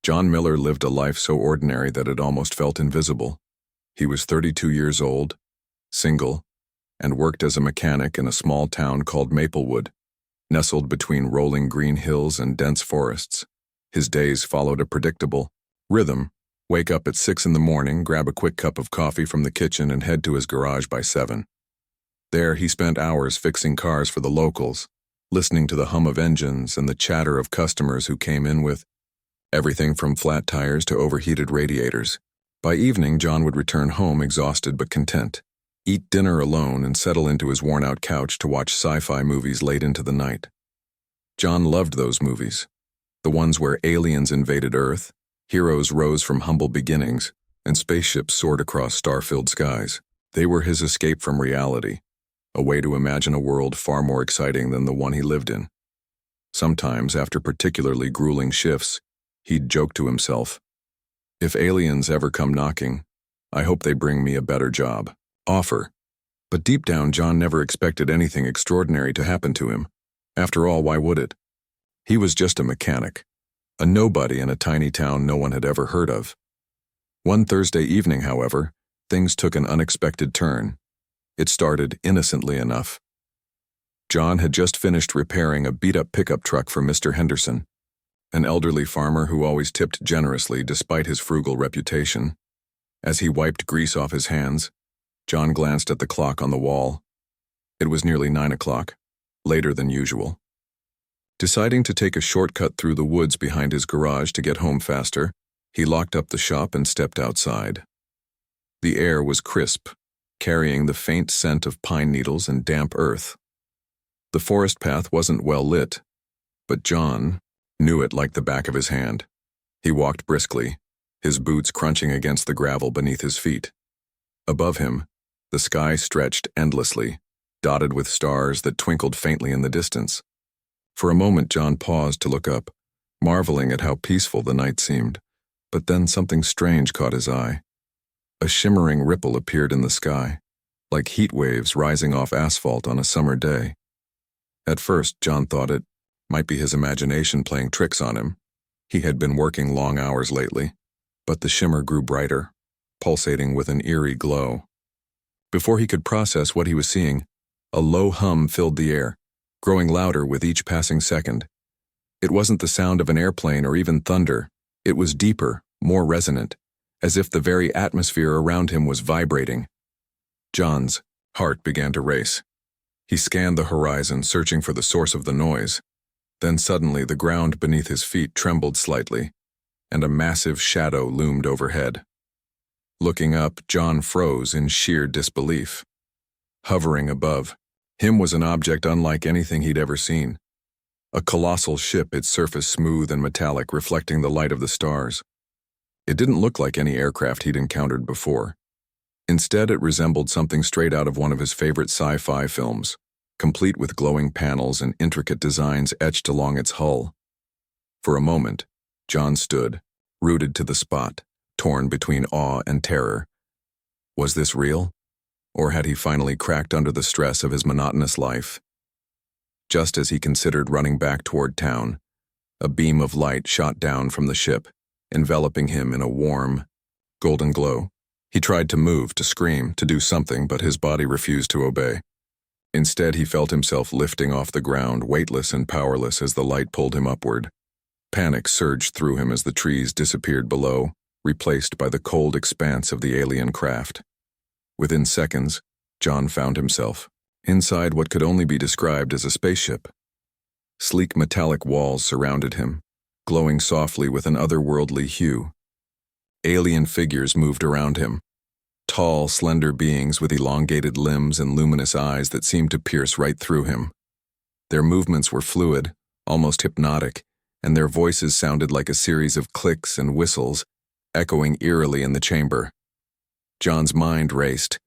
John Miller lived a life so ordinary that it almost felt invisible. He was 32 years old, single, and worked as a mechanic in a small town called Maplewood, nestled between rolling green hills and dense forests. His days followed a predictable rhythm. Wake up at 6 in the morning, grab a quick cup of coffee from the kitchen, and head to his garage by 7. There he spent hours fixing cars for the locals, listening to the hum of engines and the chatter of customers who came in with everything from flat tires to overheated radiators. By evening, John would return home exhausted but content, eat dinner alone, and settle into his worn-out couch to watch sci-fi movies late into the night. John loved those movies, the ones where aliens invaded Earth, heroes rose from humble beginnings, and spaceships soared across star-filled skies. They were his escape from reality, a way to imagine a world far more exciting than the one he lived in. Sometimes, after particularly grueling shifts, he'd joke to himself, "If aliens ever come knocking, I hope they bring me a better job." Offer. But deep down, John never expected anything extraordinary to happen to him. After all, why would it? He was just a mechanic, a nobody in a tiny town no one had ever heard of. One Thursday evening, however, things took an unexpected turn. It started innocently enough. John had just finished repairing a beat-up pickup truck for Mr. Henderson, an elderly farmer who always tipped generously despite his frugal reputation. As he wiped grease off his hands, John glanced at the clock on the wall. It was nearly 9 o'clock, later than usual. Deciding to take a shortcut through the woods behind his garage to get home faster, he locked up the shop and stepped outside. The air was crisp, carrying the faint scent of pine needles and damp earth. The forest path wasn't well lit, but John knew it like the back of his hand. He walked briskly, his boots crunching against the gravel beneath his feet. Above him, the sky stretched endlessly, dotted with stars that twinkled faintly in the distance. For a moment, John paused to look up, marveling at how peaceful the night seemed. But then something strange caught his eye. A shimmering ripple appeared in the sky, like heat waves rising off asphalt on a summer day. At first, John thought it might be his imagination playing tricks on him. He had been working long hours lately, but the shimmer grew brighter, pulsating with an eerie glow. Before he could process what he was seeing, a low hum filled the air, growing louder with each passing second. It wasn't the sound of an airplane or even thunder. It was deeper, more resonant, as if the very atmosphere around him was vibrating. John's heart began to race. He scanned the horizon, searching for the source of the noise. Then suddenly the ground beneath his feet trembled slightly, and a massive shadow loomed overhead. Looking up, John froze in sheer disbelief. Hovering above him was an object unlike anything he'd ever seen. A colossal ship, its surface smooth and metallic, reflecting the light of the stars. It didn't look like any aircraft he'd encountered before. Instead, it resembled something straight out of one of his favorite sci-fi films, complete with glowing panels and intricate designs etched along its hull. For a moment, John stood, rooted to the spot, torn between awe and terror. Was this real? Or had he finally cracked under the stress of his monotonous life? Just as he considered running back toward town, a beam of light shot down from the ship, enveloping him in a warm, golden glow. He tried to move, to scream, to do something, but his body refused to obey. Instead, he felt himself lifting off the ground, weightless and powerless as the light pulled him upward. Panic surged through him as the trees disappeared below, replaced by the cold expanse of the alien craft. Within seconds, John found himself inside what could only be described as a spaceship. Sleek metallic walls surrounded him, glowing softly with an otherworldly hue. Alien figures moved around him, tall, slender beings with elongated limbs and luminous eyes that seemed to pierce right through him. Their movements were fluid, almost hypnotic, and their voices sounded like a series of clicks and whistles, echoing eerily in the chamber. John's mind raced.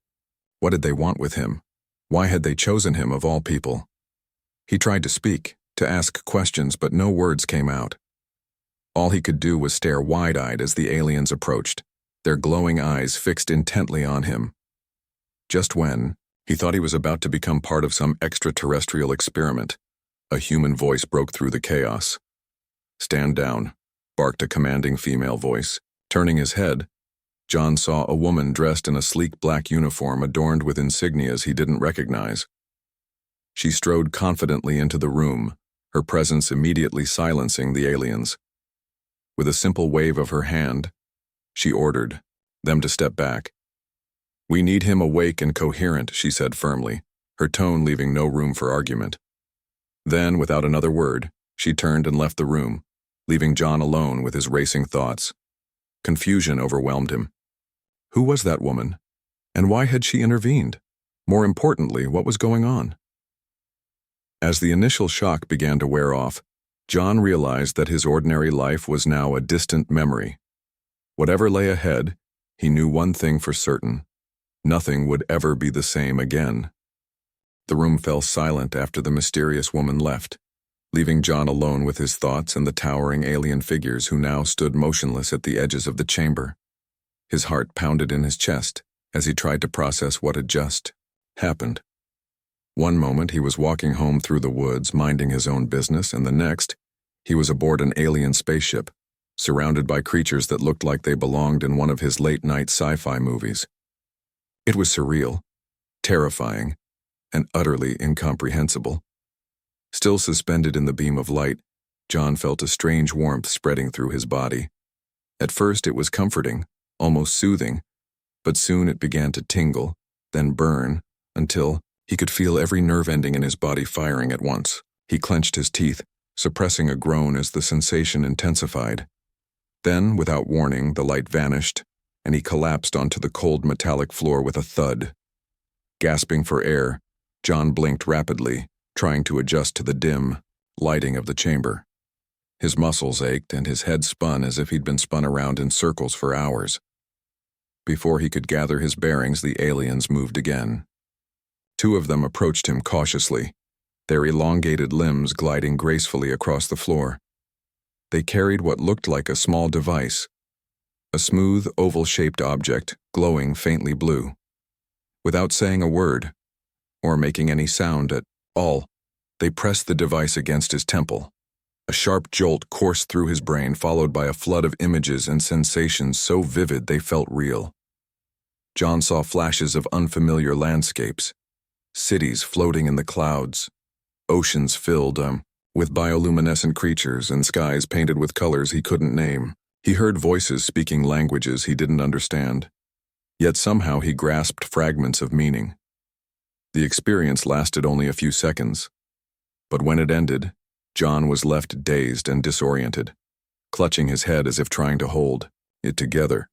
What did they want with him? Why had they chosen him of all people? He tried to speak, to ask questions, but no words came out. All he could do was stare wide-eyed as the aliens approached, their glowing eyes fixed intently on him. Just when he thought he was about to become part of some extraterrestrial experiment, a human voice broke through the chaos. "Stand down. barked a commanding female voice. Turning his head, John saw a woman dressed in a sleek black uniform adorned with insignias he didn't recognize. She strode confidently into the room, her presence immediately silencing the aliens. With a simple wave of her hand, she ordered them to step back. "We need him awake and coherent," she said firmly, her tone leaving no room for argument. Then, without another word, she turned and left the room, leaving John alone with his racing thoughts. Confusion overwhelmed him. Who was that woman? And why had she intervened? More importantly, what was going on? As the initial shock began to wear off, John realized that his ordinary life was now a distant memory. Whatever lay ahead, he knew one thing for certain: nothing would ever be the same again. The room fell silent after the mysterious woman left, leaving John alone with his thoughts and the towering alien figures who now stood motionless at the edges of the chamber. His heart pounded in his chest as he tried to process what had just happened. One moment he was walking home through the woods, minding his own business, and the next, he was aboard an alien spaceship, surrounded by creatures that looked like they belonged in one of his late-night sci-fi movies. It was surreal, terrifying, and utterly incomprehensible. Still suspended in the beam of light, John felt a strange warmth spreading through his body. At first it was comforting, almost soothing, but soon it began to tingle, then burn, until he could feel every nerve ending in his body firing at once. He clenched his teeth, suppressing a groan as the sensation intensified. Then, without warning, the light vanished, and he collapsed onto the cold metallic floor with a thud. Gasping for air, John blinked rapidly, trying to adjust to the dim lighting of the chamber. His muscles ached and his head spun as if he'd been spun around in circles for hours. Before he could gather his bearings, the aliens moved again. Two of them approached him cautiously, their elongated limbs gliding gracefully across the floor. They carried what looked like a small device, a smooth, oval-shaped object glowing faintly blue. Without saying a word, or making any sound at all, they pressed the device against his temple. A sharp jolt coursed through his brain, followed by a flood of images and sensations so vivid they felt real. John saw flashes of unfamiliar landscapes, cities floating in the clouds, oceans filled with bioluminescent creatures, and skies painted with colors he couldn't name. He heard voices speaking languages he didn't understand, yet somehow he grasped fragments of meaning. The experience lasted only a few seconds, but when it ended, John was left dazed and disoriented, clutching his head as if trying to hold it together.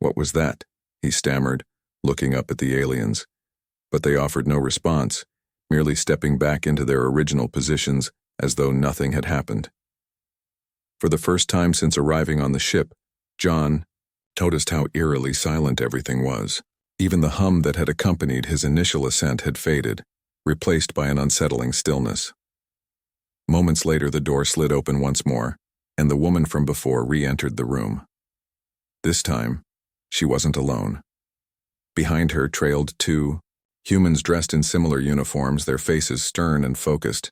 What was that? He stammered, looking up at the aliens. But they offered no response, merely stepping back into their original positions as though nothing had happened. For the first time since arriving on the ship, John noticed how eerily silent everything was. Even the hum that had accompanied his initial ascent had faded, replaced by an unsettling stillness. Moments later, the door slid open once more, and the woman from before re-entered the room. This time, she wasn't alone. Behind her trailed two humans dressed in similar uniforms, their faces stern and focused.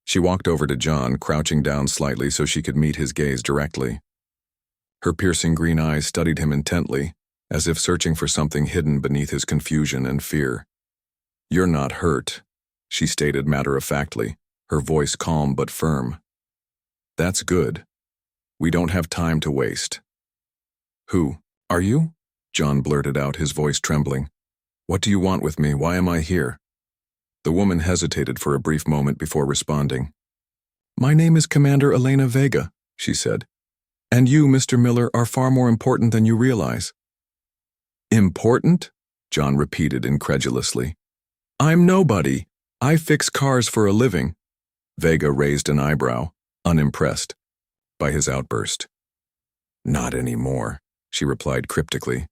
She walked over to John, crouching down slightly so she could meet his gaze directly. Her piercing green eyes studied him intently, as if searching for something hidden beneath his confusion and fear. "You're not hurt," she stated matter-of-factly, her voice calm but firm. "That's good. We don't have time to waste." "Who are you?" John blurted out, his voice trembling. "What do you want with me? Why am I here?" The woman hesitated for a brief moment before responding. "My name is Commander Elena Vega," she said. "And you, Mr. Miller, are far more important than you realize." "Important?" John repeated incredulously. "I'm nobody. I fix cars for a living." Vega raised an eyebrow, unimpressed by his outburst. "Not anymore," she replied cryptically.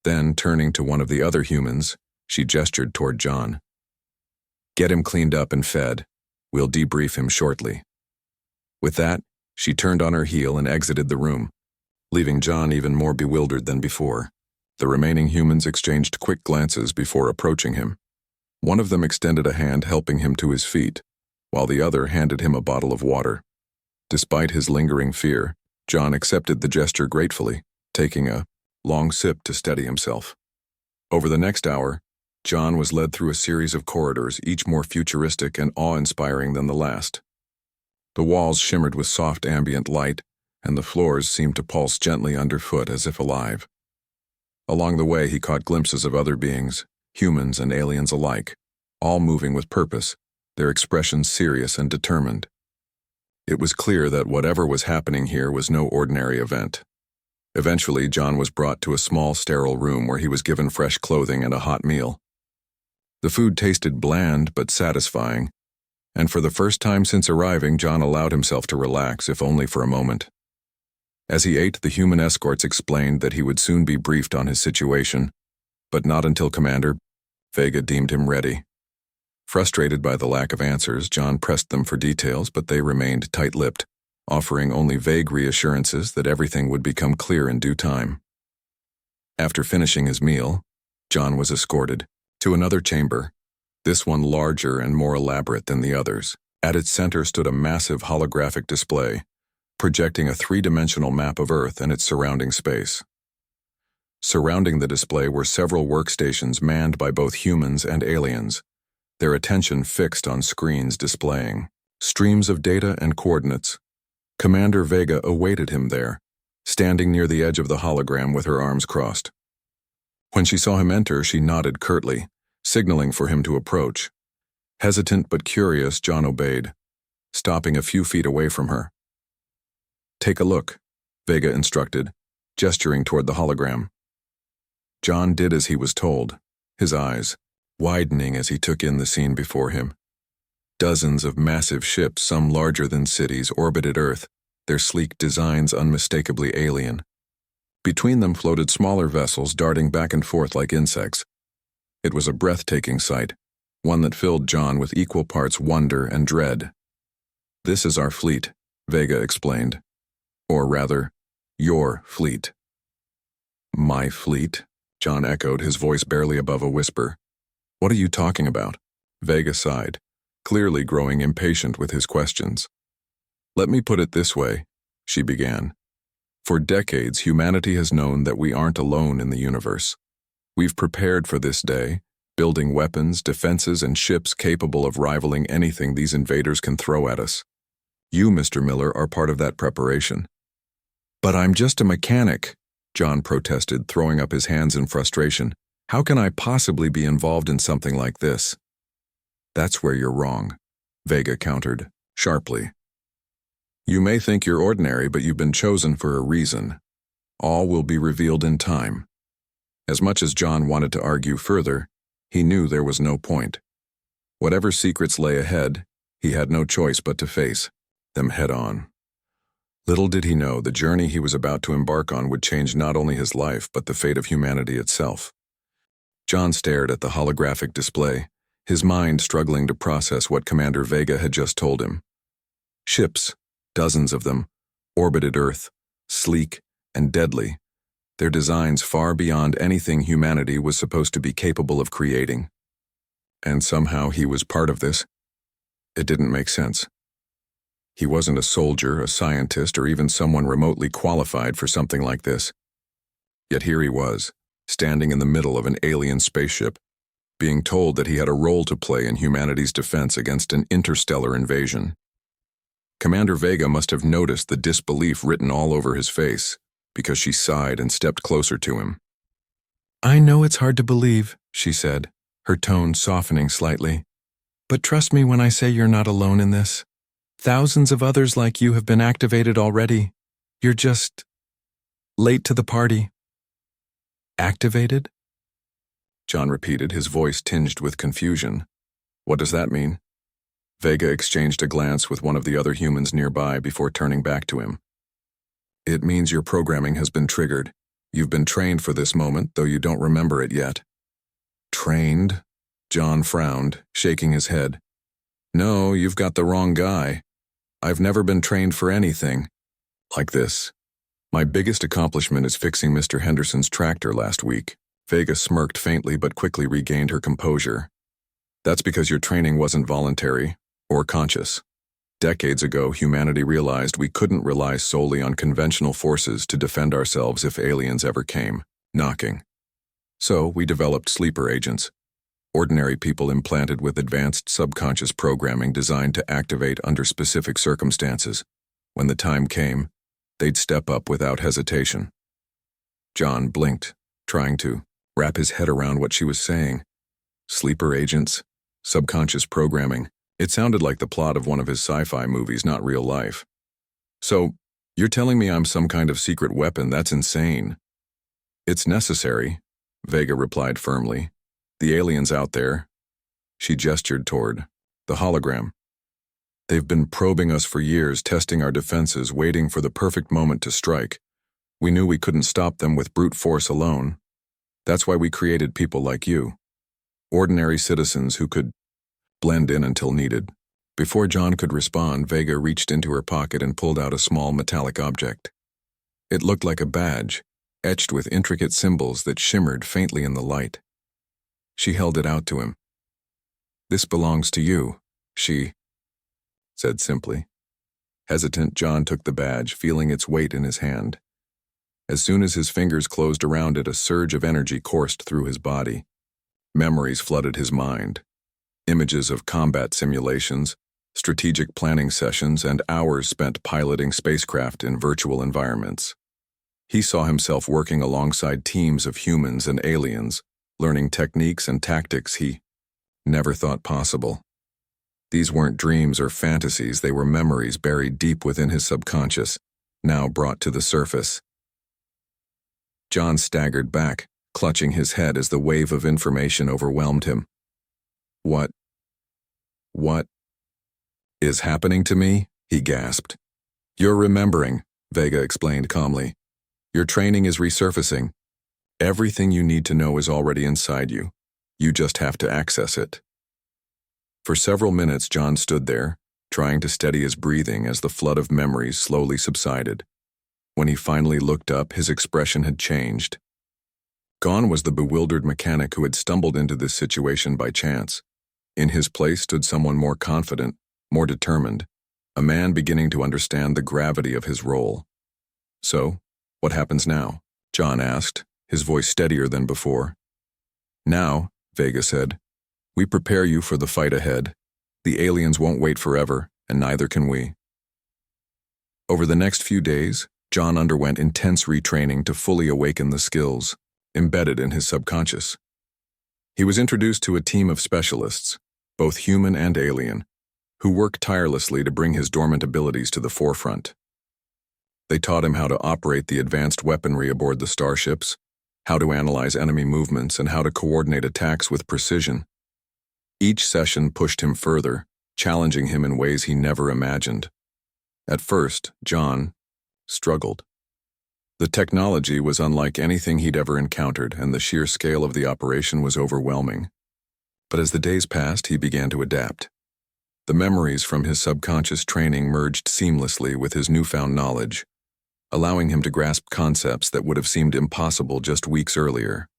Then, turning to one of the other humans, she gestured toward John. "Get him cleaned up and fed. We'll debrief him shortly." With that, she turned on her heel and exited the room, leaving John even more bewildered than before. The remaining humans exchanged quick glances before approaching him. One of them extended a hand, helping him to his feet, while the other handed him a bottle of water. Despite his lingering fear, John accepted the gesture gratefully, taking a long sip to steady himself. Over the next hour, John was led through a series of corridors, each more futuristic and awe-inspiring than the last. The walls shimmered with soft ambient light, and the floors seemed to pulse gently underfoot as if alive. Along the way, he caught glimpses of other beings, humans and aliens alike, all moving with purpose, their expressions serious and determined. It was clear that whatever was happening here was no ordinary event. Eventually, John was brought to a small, sterile room where he was given fresh clothing and a hot meal. The food tasted bland but satisfying, and for the first time since arriving, John allowed himself to relax, if only for a moment. As he ate, the human escorts explained that he would soon be briefed on his situation, but not until Commander Vega deemed him ready. Frustrated by the lack of answers, John pressed them for details, but they remained tight-lipped, offering only vague reassurances that everything would become clear in due time. After finishing his meal, John was escorted to another chamber, this one larger and more elaborate than the others. At its center stood a massive holographic display, projecting a three-dimensional map of Earth and its surrounding space. Surrounding the display were several workstations manned by both humans and aliens, their attention fixed on screens displaying streams of data and coordinates. Commander Vega awaited him there, standing near the edge of the hologram with her arms crossed. When she saw him enter, she nodded curtly, signaling for him to approach. Hesitant but curious, John obeyed, stopping a few feet away from her. "Take a look," Vega instructed, gesturing toward the hologram. John did as he was told, his eyes widening as he took in the scene before him. Dozens of massive ships, some larger than cities, orbited Earth, their sleek designs unmistakably alien. Between them floated smaller vessels darting back and forth like insects. It was a breathtaking sight, one that filled John with equal parts wonder and dread. "This is our fleet," Vega explained. "Or rather, your fleet." "My fleet?" John echoed, his voice barely above a whisper. "What are you talking about?" Vega sighed, clearly growing impatient with his questions. "Let me put it this way," she began. "For decades, humanity has known that we aren't alone in the universe. We've prepared for this day, building weapons, defenses, and ships capable of rivaling anything these invaders can throw at us. You, Mr. Miller, are part of that preparation." "But I'm just a mechanic," John protested, throwing up his hands in frustration. "How can I possibly be involved in something like this?" "That's where you're wrong," Vega countered, sharply. "You may think you're ordinary, but you've been chosen for a reason. All will be revealed in time." As much as John wanted to argue further, he knew there was no point. Whatever secrets lay ahead, he had no choice but to face them head on. Little did he know the journey he was about to embark on would change not only his life but the fate of humanity itself. John stared at the holographic display, his mind struggling to process what Commander Vega had just told him. Ships, dozens of them, orbited Earth, sleek and deadly, their designs far beyond anything humanity was supposed to be capable of creating. And somehow he was part of this. It didn't make sense. He wasn't a soldier, a scientist, or even someone remotely qualified for something like this. Yet here he was, standing in the middle of an alien spaceship, being told that he had a role to play in humanity's defense against an interstellar invasion. Commander Vega must have noticed the disbelief written all over his face, because she sighed and stepped closer to him. "I know it's hard to believe," she said, her tone softening slightly. "But trust me when I say you're not alone in this. Thousands of others like you have been activated already. You're just late to the party." "Activated?" John repeated, his voice tinged with confusion. "What does that mean?" Vega exchanged a glance with one of the other humans nearby before turning back to him. "It means your programming has been triggered. You've been trained for this moment, though you don't remember it yet." "Trained?" John frowned, shaking his head. "No, you've got the wrong guy. I've never been trained for anything like this. My biggest accomplishment is fixing Mr. Henderson's tractor last week." Vega smirked faintly but quickly regained her composure. "That's because your training wasn't voluntary or conscious. Decades ago, humanity realized we couldn't rely solely on conventional forces to defend ourselves if aliens ever came knocking. So we developed sleeper agents, ordinary people implanted with advanced subconscious programming designed to activate under specific circumstances. When the time came, they'd step up without hesitation. John blinked, trying to wrap his head around what she was saying. Sleeper agents, subconscious programming. It sounded like the plot of one of his sci-fi movies, not real life. So, you're telling me I'm some kind of secret weapon? That's insane. It's necessary, Vega replied firmly. The aliens out there. She gestured toward the hologram. They've been probing us for years, testing our defenses, waiting for the perfect moment to strike. We knew we couldn't stop them with brute force alone. That's why we created people like you. Ordinary citizens who could blend in until needed. Before John could respond, Vega reached into her pocket and pulled out a small metallic object. It looked like a badge, etched with intricate symbols that shimmered faintly in the light. She held it out to him. "This belongs to you," she said simply. Hesitant, John took the badge, feeling its weight in his hand. As soon as his fingers closed around it, a surge of energy coursed through his body. Memories flooded his mind. Images of combat simulations, strategic planning sessions, and hours spent piloting spacecraft in virtual environments. He saw himself working alongside teams of humans and aliens, learning techniques and tactics he never thought possible. These weren't dreams or fantasies, they were memories buried deep within his subconscious, now brought to the surface. John staggered back, clutching his head as the wave of information overwhelmed him. What is happening to me?" he gasped. "You're remembering," Vega explained calmly. "Your training is resurfacing. Everything you need to know is already inside you. You just have to access it." For several minutes, John stood there, trying to steady his breathing as the flood of memories slowly subsided. When he finally looked up, his expression had changed. Gone was the bewildered mechanic who had stumbled into this situation by chance. In his place stood someone more confident, more determined, a man beginning to understand the gravity of his role. "So, what happens now?" John asked, his voice steadier than before. "Now," Vega said, "we prepare you for the fight ahead. The aliens won't wait forever, and neither can we." Over the next few days, John underwent intense retraining to fully awaken the skills embedded in his subconscious. He was introduced to a team of specialists, both human and alien, who worked tirelessly to bring his dormant abilities to the forefront. They taught him how to operate the advanced weaponry aboard the starships, how to analyze enemy movements, and how to coordinate attacks with precision. Each session pushed him further, challenging him in ways he never imagined. At first, John struggled. The technology was unlike anything he'd ever encountered, and the sheer scale of the operation was overwhelming. But as the days passed, he began to adapt. The memories from his subconscious training merged seamlessly with his newfound knowledge, allowing him to grasp concepts that would have seemed impossible just weeks earlier.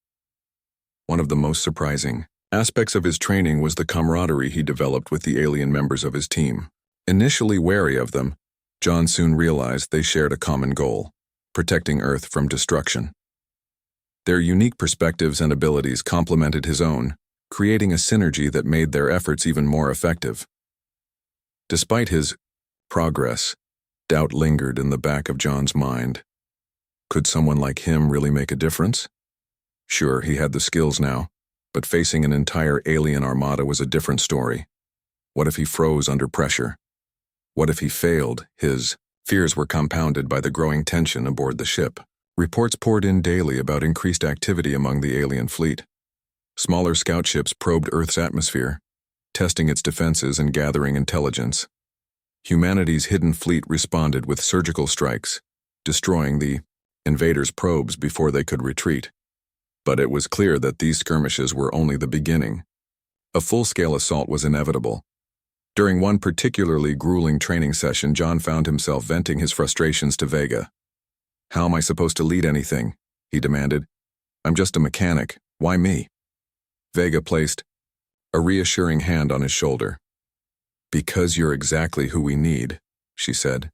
One of the most surprising aspects of his training was the camaraderie he developed with the alien members of his team. Initially wary of them, John soon realized they shared a common goal: protecting Earth from destruction. Their unique perspectives and abilities complemented his own, creating a synergy that made their efforts even more effective. Despite his progress, doubt lingered in the back of John's mind. Could someone like him really make a difference? Sure, he had the skills now, but facing an entire alien armada was a different story. What if he froze under pressure? What if he failed? His fears were compounded by the growing tension aboard the ship. Reports poured in daily about increased activity among the alien fleet. Smaller scout ships probed Earth's atmosphere, testing its defenses and gathering intelligence. Humanity's hidden fleet responded with surgical strikes, destroying the invaders' probes before they could retreat. But it was clear that these skirmishes were only the beginning. A full-scale assault was inevitable. During one particularly grueling training session, John found himself venting his frustrations to Vega. "How am I supposed to lead anything?" he demanded. "I'm just a mechanic. Why me?" Vega placed a reassuring hand on his shoulder. "Because you're exactly who we need," she said.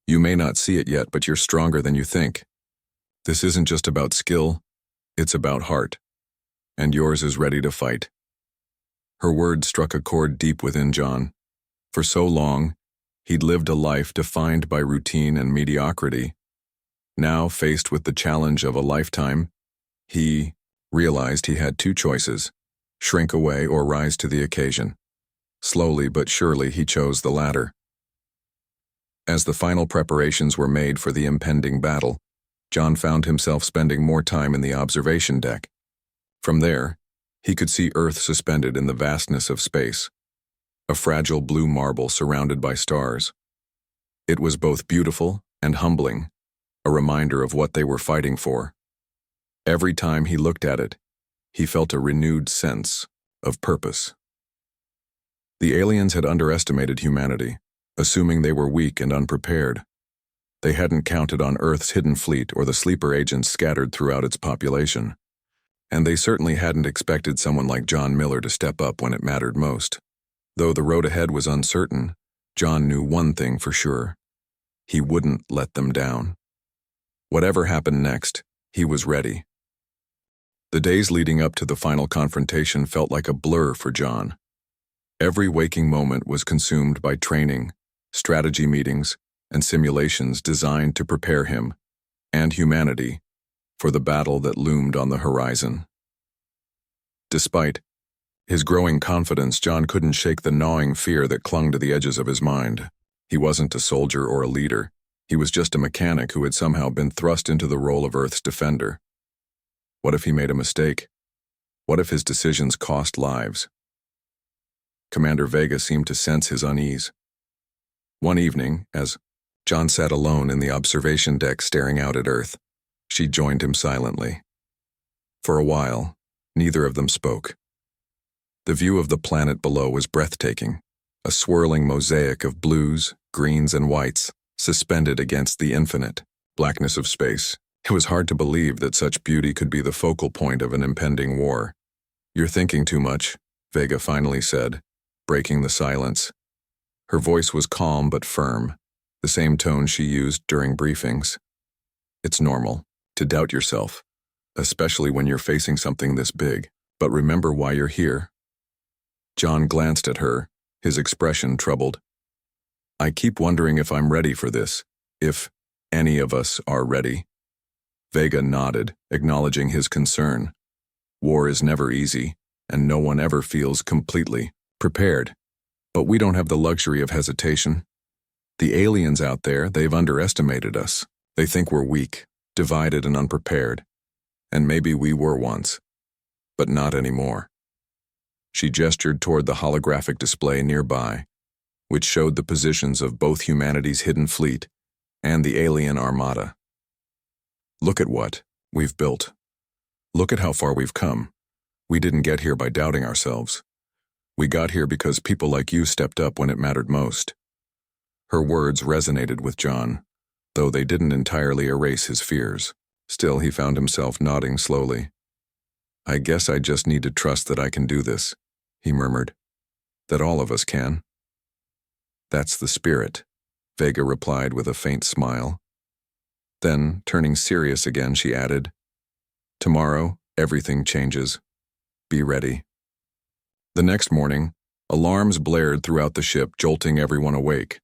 "You may not see it yet, but you're stronger than you think. This isn't just about skill, it's about heart. And yours is ready to fight." Her words struck a chord deep within John. For so long, he'd lived a life defined by routine and mediocrity. Now, faced with the challenge of a lifetime, he realized he had two choices: shrink away or rise to the occasion. Slowly but surely, he chose the latter. As the final preparations were made for the impending battle, John found himself spending more time in the observation deck. From there, he could see Earth suspended in the vastness of space, a fragile blue marble surrounded by stars. It was both beautiful and humbling, a reminder of what they were fighting for. Every time he looked at it, he felt a renewed sense of purpose. The aliens had underestimated humanity, assuming they were weak and unprepared. They hadn't counted on Earth's hidden fleet or the sleeper agents scattered throughout its population. And they certainly hadn't expected someone like John Miller to step up when it mattered most. Though the road ahead was uncertain, John knew one thing for sure: he wouldn't let them down. Whatever happened next, he was ready. The days leading up to the final confrontation felt like a blur for John. Every waking moment was consumed by training, strategy meetings, and simulations designed to prepare him, and humanity, for the battle that loomed on the horizon. Despite his growing confidence, John couldn't shake the gnawing fear that clung to the edges of his mind. He wasn't a soldier or a leader. He was just a mechanic who had somehow been thrust into the role of Earth's defender. What if he made a mistake? What if his decisions cost lives? Commander Vega seemed to sense his unease. One evening, as John sat alone in the observation deck staring out at Earth, she joined him silently. For a while, neither of them spoke. The view of the planet below was breathtaking, a swirling mosaic of blues, greens, and whites, suspended against the infinite blackness of space. It was hard to believe that such beauty could be the focal point of an impending war. "You're thinking too much," Vega finally said, breaking the silence. Her voice was calm but firm, the same tone she used during briefings. "It's normal to doubt yourself, especially when you're facing something this big, but remember why you're here." John glanced at her, his expression troubled. "I keep wondering if I'm ready for this, if any of us are ready." Vega nodded, acknowledging his concern. War is never easy, and no one ever feels completely prepared. But we don't have the luxury of hesitation. The aliens out there, they've underestimated us. They think we're weak, divided, and unprepared. And maybe we were once, but not anymore. She gestured toward the holographic display nearby, which showed the positions of both humanity's hidden fleet and the alien armada. "Look at what we've built. Look at how far we've come. We didn't get here by doubting ourselves. We got here because people like you stepped up when it mattered most." Her words resonated with John, though they didn't entirely erase his fears. Still, he found himself nodding slowly. "I guess I just need to trust that I can do this," he murmured. "That all of us can." "That's the spirit," Vega replied with a faint smile. Then, turning serious again, she added, "Tomorrow, everything changes. Be ready." The next morning, alarms blared throughout the ship, jolting everyone awake.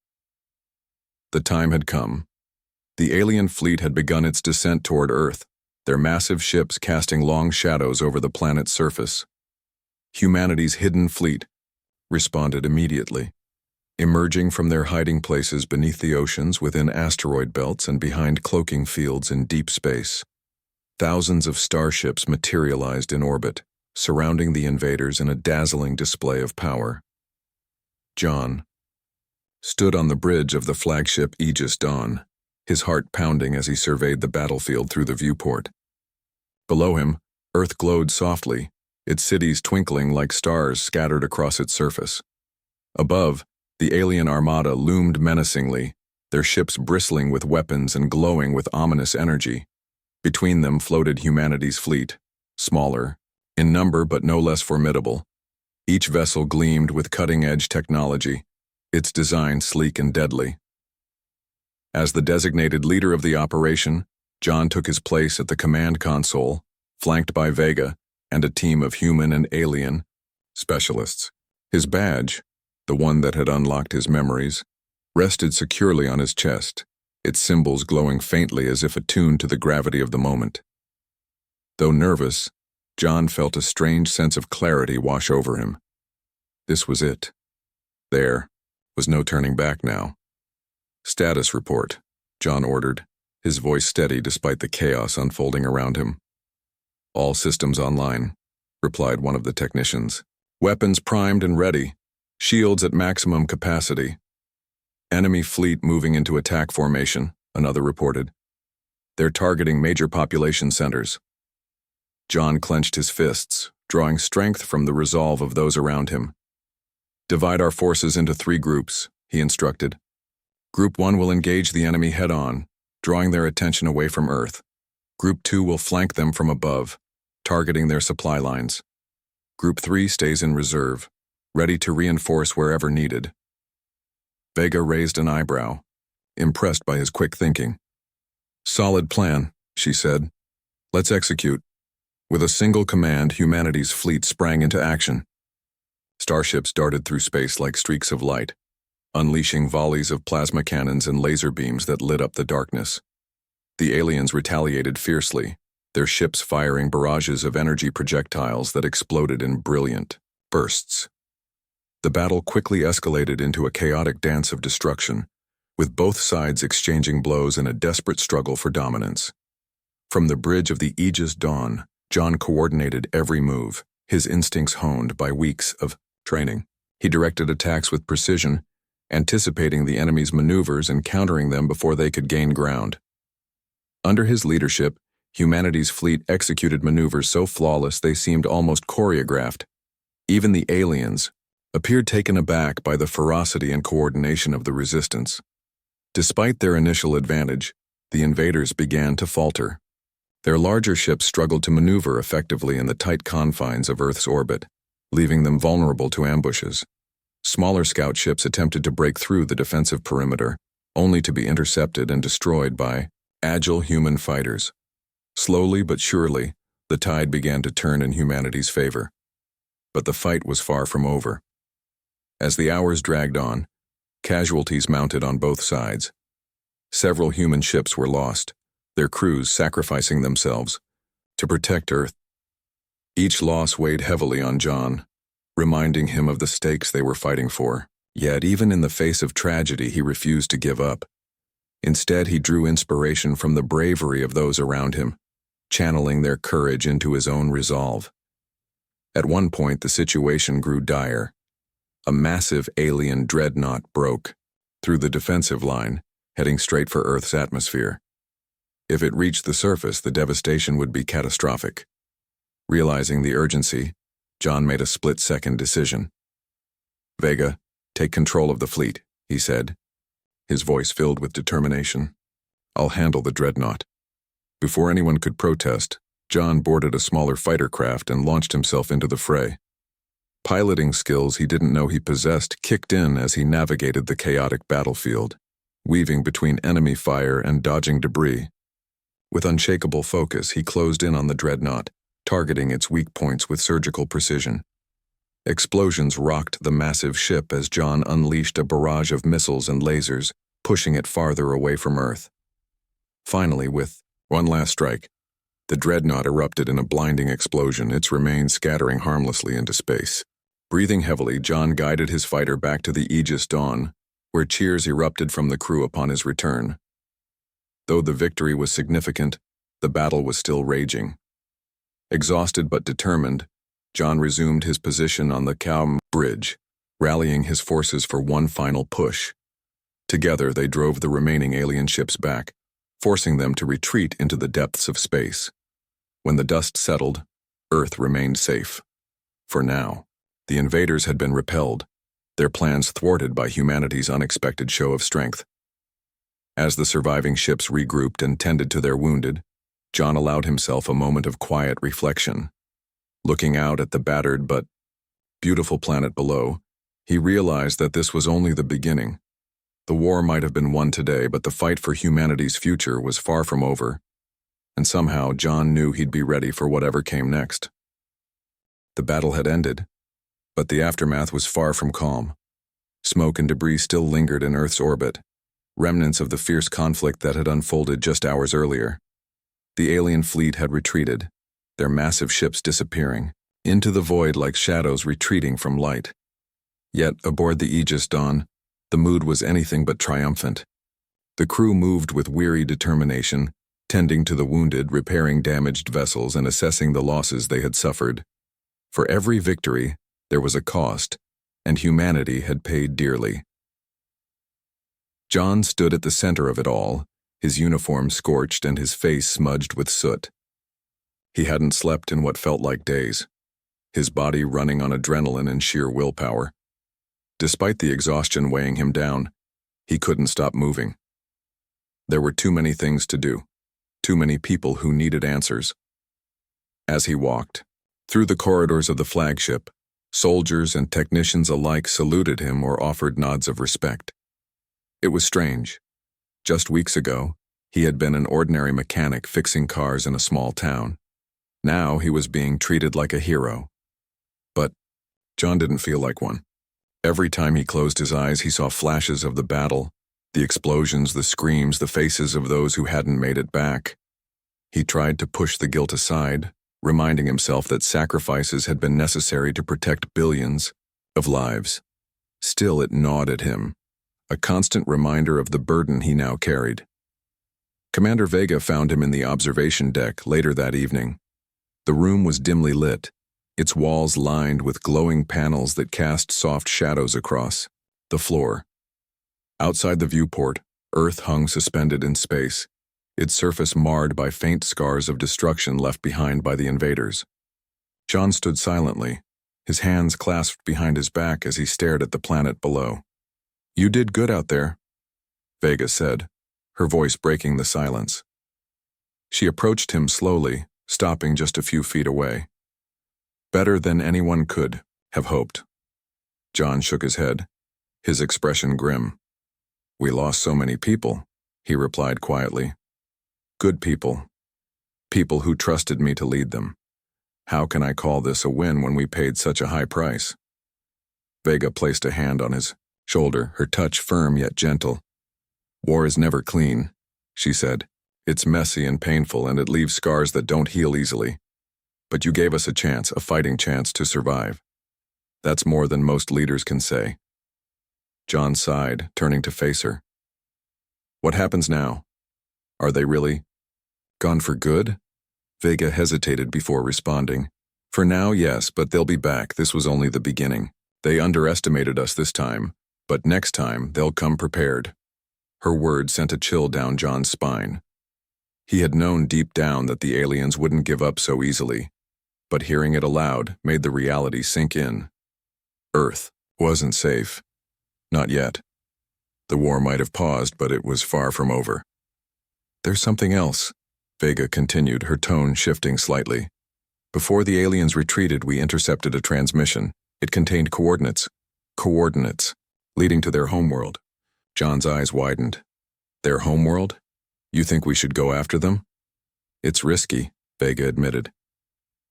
The time had come. The alien fleet had begun its descent toward Earth, their massive ships casting long shadows over the planet's surface. Humanity's hidden fleet responded immediately, emerging from their hiding places beneath the oceans, within asteroid belts, and behind cloaking fields in deep space. Thousands of starships materialized in orbit, surrounding the invaders in a dazzling display of power. John stood on the bridge of the flagship Aegis Dawn, his heart pounding as he surveyed the battlefield through the viewport. Below him, Earth glowed softly, its cities twinkling like stars scattered across its surface. Above, the alien armada loomed menacingly, their ships bristling with weapons and glowing with ominous energy. Between them floated humanity's fleet, smaller, in number but no less formidable. Each vessel gleamed with cutting-edge technology, its design sleek and deadly. As the designated leader of the operation, John took his place at the command console, flanked by Vega and a team of human and alien specialists. His badge, the one that had unlocked his memories, rested securely on his chest, its symbols glowing faintly as if attuned to the gravity of the moment. Though nervous, John felt a strange sense of clarity wash over him. This was it. There was no turning back now. "Status report," John ordered, his voice steady despite the chaos unfolding around him. "All systems online," replied one of the technicians. "Weapons primed and ready. Shields at maximum capacity. Enemy fleet moving into attack formation," another reported. "They're targeting major population centers." John clenched his fists, drawing strength from the resolve of those around him. "Divide our forces into 3 groups," he instructed. "Group 1 will engage the enemy head-on, drawing their attention away from Earth. Group 2 will flank them from above, targeting their supply lines. Group 3 stays in reserve, ready to reinforce wherever needed." Vega raised an eyebrow, impressed by his quick thinking. "Solid plan," she said. "Let's execute." With a single command, humanity's fleet sprang into action. Starships darted through space like streaks of light, unleashing volleys of plasma cannons and laser beams that lit up the darkness. The aliens retaliated fiercely, their ships firing barrages of energy projectiles that exploded in brilliant bursts. The battle quickly escalated into a chaotic dance of destruction, with both sides exchanging blows in a desperate struggle for dominance. From the bridge of the Aegis Dawn, John coordinated every move, his instincts honed by weeks of training. He directed attacks with precision, anticipating the enemy's maneuvers and countering them before they could gain ground. Under his leadership, humanity's fleet executed maneuvers so flawless they seemed almost choreographed. Even the aliens appeared taken aback by the ferocity and coordination of the resistance. Despite their initial advantage, the invaders began to falter. Their larger ships struggled to maneuver effectively in the tight confines of Earth's orbit, leaving them vulnerable to ambushes. Smaller scout ships attempted to break through the defensive perimeter, only to be intercepted and destroyed by agile human fighters. Slowly but surely, the tide began to turn in humanity's favor. But the fight was far from over. As the hours dragged on, casualties mounted on both sides. Several human ships were lost, their crews sacrificing themselves to protect Earth. Each loss weighed heavily on John, reminding him of the stakes they were fighting for. Yet even in the face of tragedy, he refused to give up. Instead, he drew inspiration from the bravery of those around him, channeling their courage into his own resolve. At one point, the situation grew dire. A massive alien dreadnought broke through the defensive line, heading straight for Earth's atmosphere. If it reached the surface, the devastation would be catastrophic. Realizing the urgency, John made a split-second decision. "Vega, take control of the fleet," he said, his voice filled with determination. "I'll handle the dreadnought." Before anyone could protest, John boarded a smaller fighter craft and launched himself into the fray. Piloting skills he didn't know he possessed kicked in as he navigated the chaotic battlefield, weaving between enemy fire and dodging debris. With unshakable focus, he closed in on the dreadnought, targeting its weak points with surgical precision. Explosions rocked the massive ship as John unleashed a barrage of missiles and lasers, pushing it farther away from Earth. Finally, with one last strike, the dreadnought erupted in a blinding explosion, its remains scattering harmlessly into space. Breathing heavily, John guided his fighter back to the Aegis Dawn, where cheers erupted from the crew upon his return. Though the victory was significant, the battle was still raging. Exhausted but determined, John resumed his position on the Kaum Bridge, rallying his forces for one final push. Together, they drove the remaining alien ships back, forcing them to retreat into the depths of space. When the dust settled, Earth remained safe. For now, the invaders had been repelled, their plans thwarted by humanity's unexpected show of strength. As the surviving ships regrouped and tended to their wounded, John allowed himself a moment of quiet reflection. Looking out at the battered but beautiful planet below, He realized that this was only the beginning. The war might have been won today, but the fight for humanity's future was far from over, and somehow John knew he'd be ready for whatever came next. The battle had ended, but the aftermath was far from calm. Smoke and debris still lingered in Earth's orbit, remnants of the fierce conflict that had unfolded just hours earlier. The alien fleet had retreated, their massive ships disappearing, into the void like shadows retreating from light. Yet, aboard the Aegis Dawn, the mood was anything but triumphant. The crew moved with weary determination, tending to the wounded, repairing damaged vessels, and assessing the losses they had suffered. For every victory, there was a cost, and humanity had paid dearly. John stood at the center of it all, his uniform scorched and his face smudged with soot. He hadn't slept in what felt like days, his body running on adrenaline and sheer willpower. Despite the exhaustion weighing him down, he couldn't stop moving. There were too many things to do, too many people who needed answers. As he walked through the corridors of the flagship, soldiers and technicians alike saluted him or offered nods of respect. It was strange. Just weeks ago, he had been an ordinary mechanic fixing cars in a small town. Now he was being treated like a hero. But John didn't feel like one. Every time he closed his eyes, he saw flashes of the battle, the explosions, the screams, the faces of those who hadn't made it back. He tried to push the guilt aside, reminding himself that sacrifices had been necessary to protect billions of lives. Still, it gnawed at him, a constant reminder of the burden he now carried. Commander Vega found him in the observation deck later that evening. The room was dimly lit, its walls lined with glowing panels that cast soft shadows across the floor. Outside the viewport, Earth hung suspended in space, its surface marred by faint scars of destruction left behind by the invaders. John stood silently, his hands clasped behind his back as he stared at the planet below. "You did good out there," Vega said, her voice breaking the silence. She approached him slowly, stopping just a few feet away. "Better than anyone could have hoped." John shook his head, his expression grim. "We lost so many people," he replied quietly. "Good people. People who trusted me to lead them. How can I call this a win when we paid such a high price?" Vega placed a hand on his shoulder, her touch firm yet gentle. "War is never clean," she said. "It's messy and painful, and it leaves scars that don't heal easily. But you gave us a chance, a fighting chance to survive. That's more than most leaders can say." John sighed, turning to face her. "What happens now? Are they really gone for good?" Vega hesitated before responding. "For now, yes, but they'll be back. This was only the beginning. They underestimated us this time, but next time they'll come prepared." Her words sent a chill down John's spine. He had known deep down that the aliens wouldn't give up so easily, but hearing it aloud made the reality sink in. Earth wasn't safe. Not yet. The war might have paused, but it was far from over. "There's something else," Vega continued, her tone shifting slightly. "Before the aliens retreated, we intercepted a transmission. It contained coordinates, leading to their homeworld." John's eyes widened. "Their homeworld? You think we should go after them?" "It's risky," Vega admitted.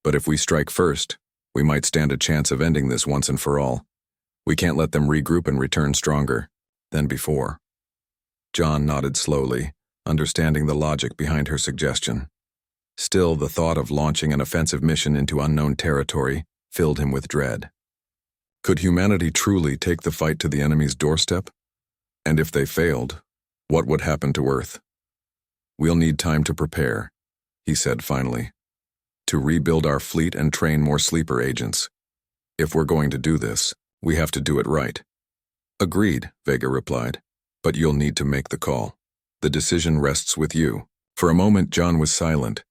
"But if we strike first, we might stand a chance of ending this once and for all. We can't let them regroup and return stronger than before." John nodded slowly, understanding the logic behind her suggestion. Still, the thought of launching an offensive mission into unknown territory filled him with dread. Could humanity truly take the fight to the enemy's doorstep? And if they failed, what would happen to Earth? "We'll need time to prepare," he said finally. "To rebuild our fleet and train more sleeper agents. If we're going to do this, we have to do it right." "Agreed," Vega replied. "But you'll need to make the call. The decision rests with you." For a moment, John was silent,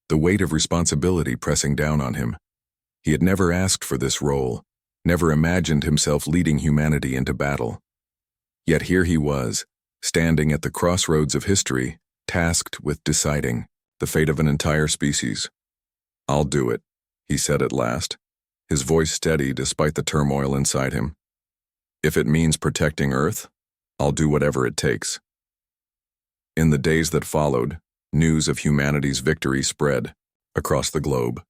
the weight of responsibility pressing down on him. He had never asked for this role, never imagined himself leading humanity into battle. Yet here he was, standing at the crossroads of history, tasked with deciding the fate of an entire species. "I'll do it," he said at last, his voice steady despite the turmoil inside him. If it means protecting Earth, I'll do whatever it takes. In the days that followed, news of humanity's victory spread across the globe.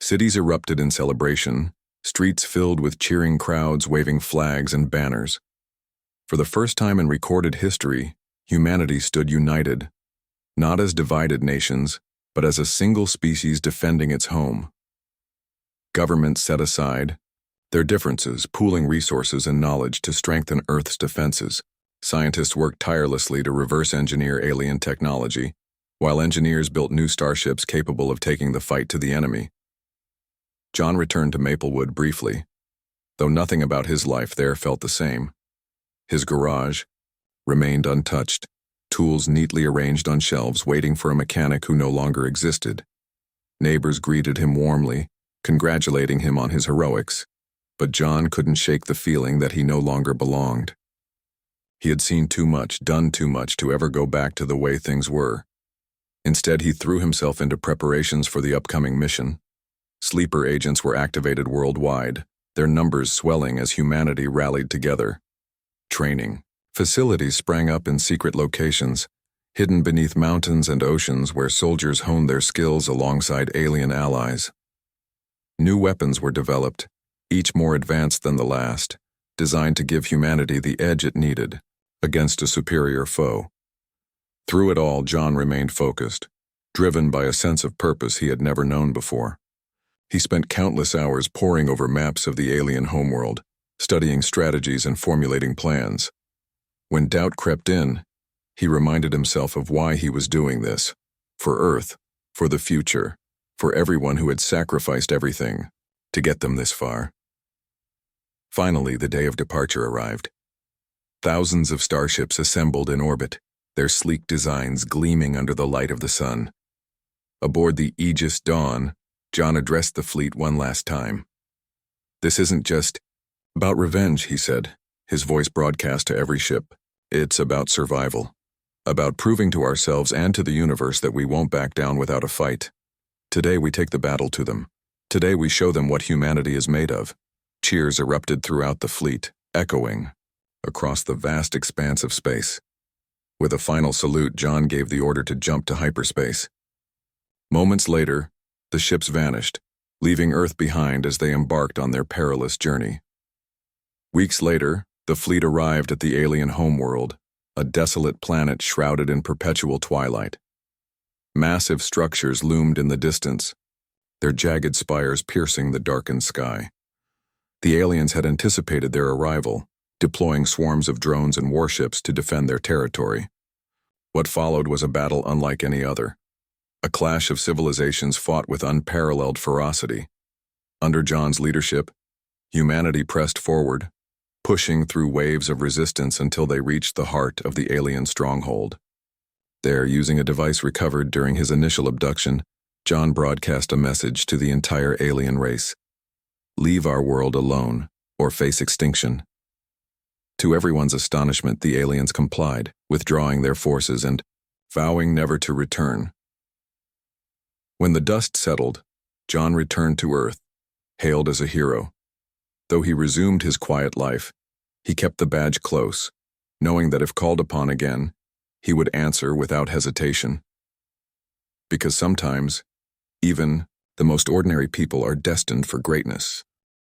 Cities erupted in celebration, streets filled with cheering crowds waving flags and banners. For the first time in recorded history, humanity stood united, not as divided nations, but as a single species defending its home. Governments set aside their differences, pooling resources and knowledge to strengthen Earth's defenses. Scientists worked tirelessly to reverse engineer alien technology, while engineers built new starships capable of taking the fight to the enemy. John returned to Maplewood briefly, though nothing about his life there felt the same. His garage remained untouched, tools neatly arranged on shelves waiting for a mechanic who no longer existed. Neighbors greeted him warmly, congratulating him on his heroics, but John couldn't shake the feeling that he no longer belonged. He had seen too much, done too much to ever go back to the way things were. Instead, he threw himself into preparations for the upcoming mission. Sleeper agents were activated worldwide, their numbers swelling as humanity rallied together. Training facilities sprang up in secret locations, hidden beneath mountains and oceans where soldiers honed their skills alongside alien allies. New weapons were developed, each more advanced than the last, designed to give humanity the edge it needed against a superior foe. Through it all, John remained focused, driven by a sense of purpose he had never known before. He spent countless hours poring over maps of the alien homeworld, studying strategies and formulating plans. When doubt crept in, he reminded himself of why he was doing this: for Earth, for the future, for everyone who had sacrificed everything to get them this far. Finally, the day of departure arrived. Thousands of starships assembled in orbit, their sleek designs gleaming under the light of the sun. Aboard the Aegis Dawn, John addressed the fleet one last time. "This isn't just about revenge," he said, his voice broadcast to every ship. "It's about survival, about proving to ourselves and to the universe that we won't back down without a fight. Today we take the battle to them. Today we show them what humanity is made of." Cheers erupted throughout the fleet, echoing across the vast expanse of space. With a final salute, John gave the order to jump to hyperspace. Moments later, the ships vanished, leaving Earth behind as they embarked on their perilous journey. Weeks later, the fleet arrived at the alien homeworld, a desolate planet shrouded in perpetual twilight. Massive structures loomed in the distance, their jagged spires piercing the darkened sky. The aliens had anticipated their arrival, deploying swarms of drones and warships to defend their territory. What followed was a battle unlike any other. A clash of civilizations fought with unparalleled ferocity. Under John's leadership, humanity pressed forward, pushing through waves of resistance until they reached the heart of the alien stronghold. There, using a device recovered during his initial abduction, John broadcast a message to the entire alien race: "Leave our world alone, or face extinction." To everyone's astonishment, the aliens complied, withdrawing their forces and vowing never to return. When the dust settled, John returned to Earth, hailed as a hero. Though he resumed his quiet life, he kept the badge close, knowing that if called upon again, he would answer without hesitation. Because sometimes, even the most ordinary people are destined for greatness.